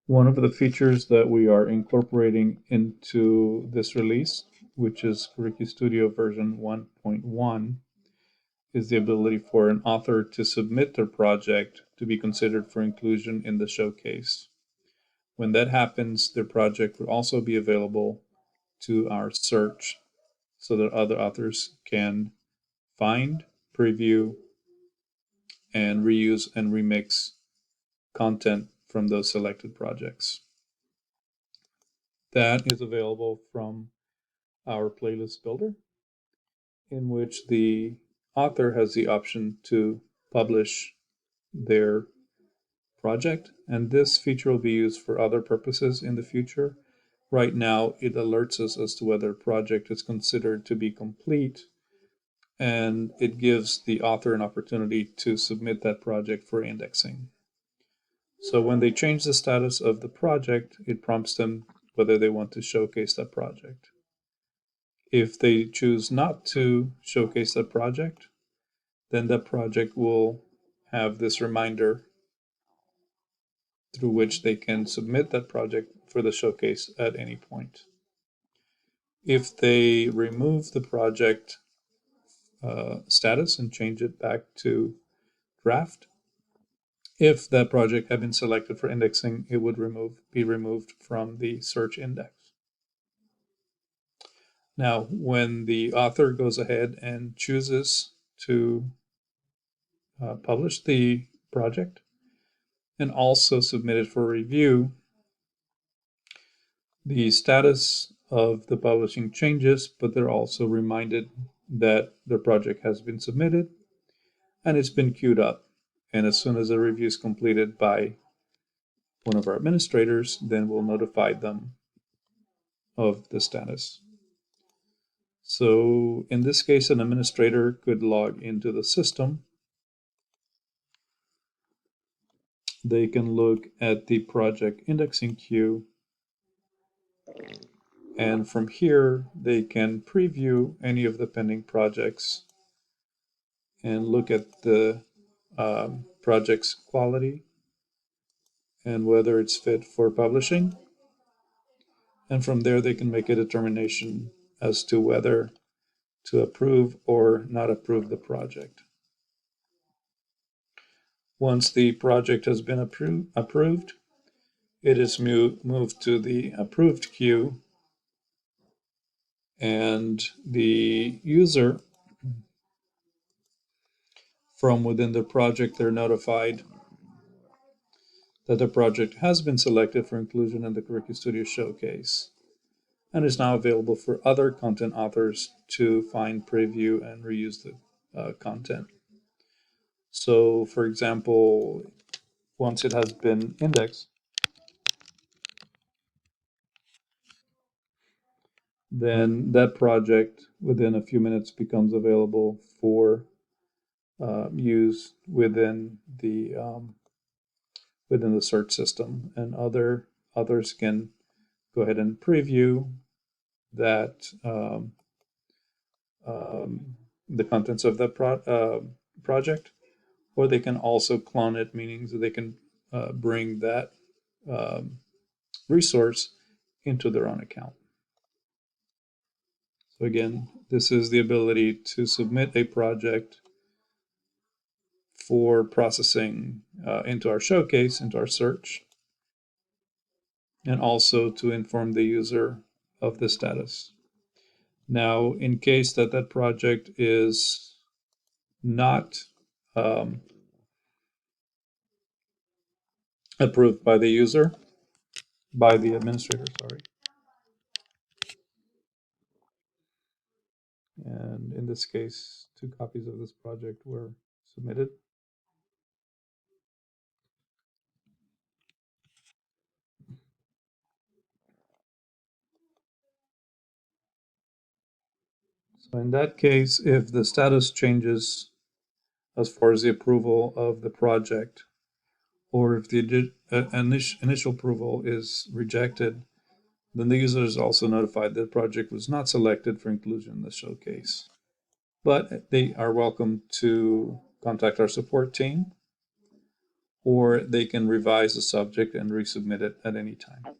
One of the features that we are incorporating into this release, which is Curricula Studio version 1.1, is the ability for an author to submit their project to be considered for inclusion in the showcase. When that happens, their project will also be available to our search so that other authors can find, preview, and reuse and remix content from those selected projects. That is available from our playlist builder, in which the author has the option to publish their project, and this feature will be used for other purposes in the future. Right now, it alerts us as to whether a project is considered to be complete, and it gives the author an opportunity to submit that project for indexing. So when they change the status of the project, it prompts them whether they want to showcase that project. If they choose not to showcase that project, then that project will have this reminder through which they can submit that project for the showcase at any point. If they remove the project status and change it back to draft, if that project had been selected for indexing, it would be removed from the search index. Now, when the author goes ahead and chooses to publish the project and also submit it for review, the status of the publishing changes, but they're also reminded that their project has been submitted and it's been queued up. And as soon as the review is completed by one of our administrators, then we'll notify them of the status. So in this case, an administrator could log into the system. They can look at the project indexing queue, and from here they can preview any of the pending projects and look at the project's quality and whether it's fit for publishing. And from there, they can make a determination as to whether to approve or not approve the project. Once the project has been approved, it is moved to the approved queue, and the user from within the project, they're notified that the project has been selected for inclusion in the Curricula Studio Showcase and is now available for other content authors to find, preview, and reuse the content. So, for example, once it has been indexed, then that project within a few minutes becomes available for use within the search system, and others can go ahead and preview that the contents of that project, or they can also clone it, meaning that they can bring that resource into their own account. So again, this is the ability to submit a project for processing into our showcase, into our search, and also to inform the user of the status. Now, in case that project is not approved by the user, by the administrator, sorry. And in this case, 2 copies of this project were submitted. So in that case, if the status changes as far as the approval of the project, or if the initial approval is rejected, then the user is also notified that the project was not selected for inclusion in the showcase. But they are welcome to contact our support team or they can revise the subject and resubmit it at any time.